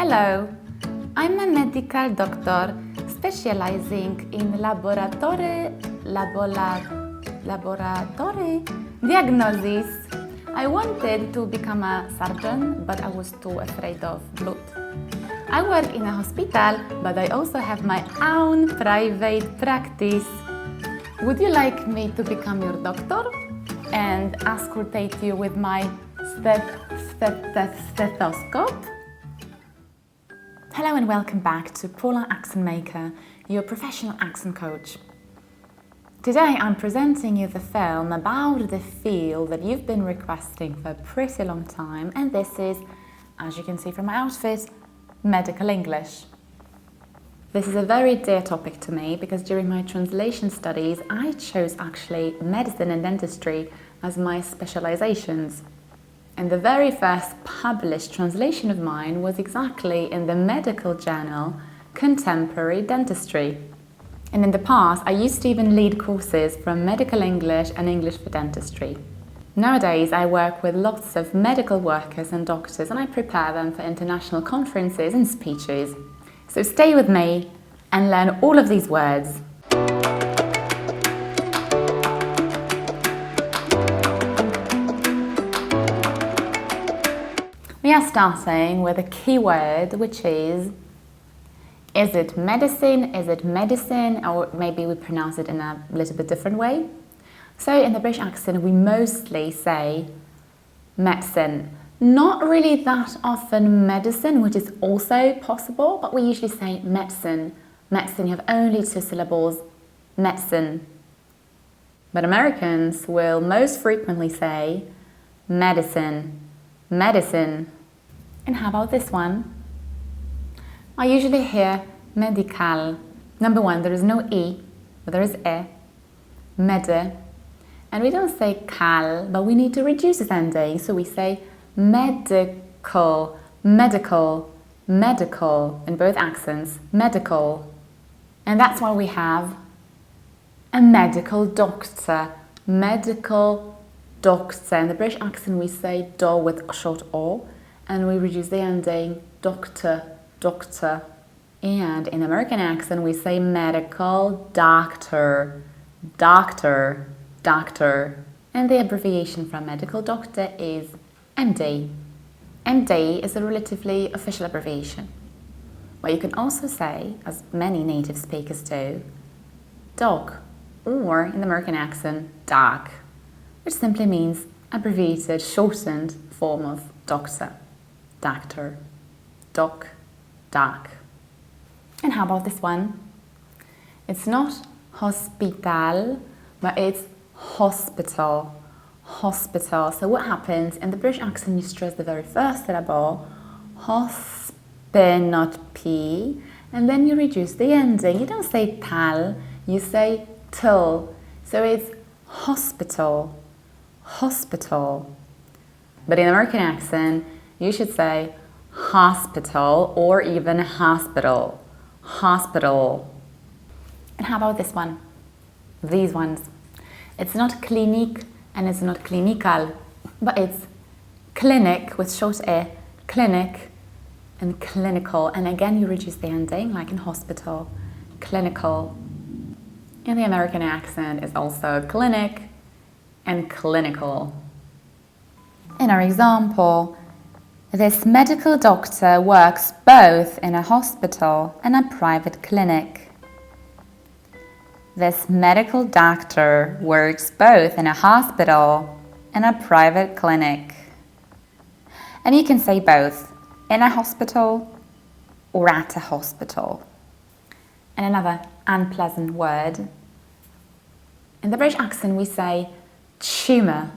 Hello, I'm a medical doctor specializing in laboratory diagnosis. I wanted to become a surgeon, but I was too afraid of blood. I work in a hospital, but I also have my own private practice. Would you like me to become your doctor and auscultate you with my stethoscope? Hello and welcome back to Pola Accent Maker, your professional accent coach. Today I'm presenting you the film about the field that you've been requesting for a pretty long time, and this is, as you can see from my outfit, medical English. This is a very dear topic to me because during my translation studies I chose actually medicine and dentistry as my specializations. And the very first published translation of mine was exactly in the medical journal Contemporary Dentistry. And in the past, I used to even lead courses from medical English and English for dentistry. Nowadays, I work with lots of medical workers and doctors, and I prepare them for international conferences and speeches. So stay with me and learn all of these words. We are starting with a key word, which is it medicine, is it medicine, or maybe we pronounce it in a little bit different way. So in the British accent, we mostly say medicine. Not really that often medicine, which is also possible, but we usually say medicine. Medicine, you have only two syllables, medicine. But Americans will most frequently say medicine, medicine. And how about this one? I usually hear medical. Number one, there is no E, but there is E. Medi. And we don't say cal, but we need to reduce this ending. So we say medical, medical, medical, in both accents, medical. And that's why we have a medical doctor, medical doctor. In the British accent, we say do with a short O, and we reduce the ending doctor, doctor. And in the American accent, we say medical doctor, doctor, doctor. And the abbreviation from medical doctor is MD. MD is a relatively official abbreviation. But you can also say, as many native speakers do, dog, or in the American accent, dog, which simply means abbreviated, shortened form of doctor, doctor, doc, doc. And how about this one? It's not hospital, but it's hospital, hospital. So what happens in the British accent, you stress the very first syllable, not P, and then you reduce the ending. You don't say tal, you say till. So it's hospital, hospital. But in American accent, you should say hospital or even hospital, hospital. And how about this one? These ones. It's not clinique and it's not clinical, but it's clinic with short E, clinic, and clinical. And again, you reduce the ending, like in hospital, clinical. In the American accent, it's also clinic and clinical. In our example, this medical doctor works both in a hospital and a private clinic. This medical doctor works both in a hospital and a private clinic. And you can say both, in a hospital or at a hospital. And another unpleasant word. In the British accent, we say tumour,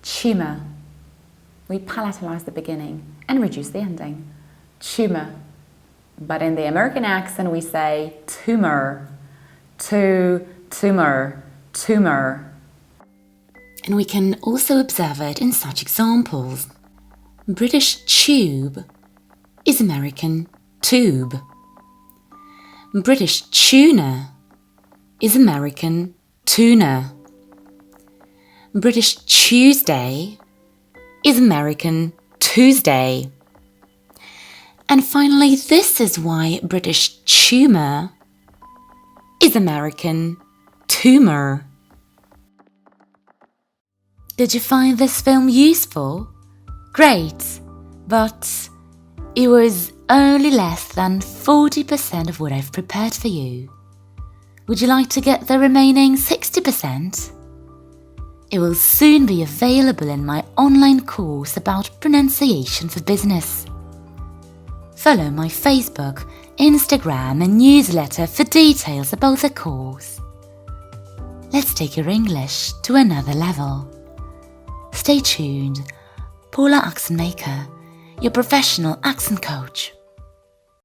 tumour. We palatalize the beginning and reduce the ending, tumour. But in the American accent, we say tumor, tumor, tumor. And we can also observe it in such examples. British tube is American tube. British tuna is American tuna. British Tuesday is American Tuesday. And finally, this is why British tumour is American tumor. Did you find this film useful? Great, but it was only less than 40% of what I've prepared for you. Would you like to get the remaining 60%? It will soon be available in my online course about pronunciation for business. Follow my Facebook, Instagram and newsletter for details about the course. Let's take your English to another level. Stay tuned. Pola Accent Maker, your professional accent coach.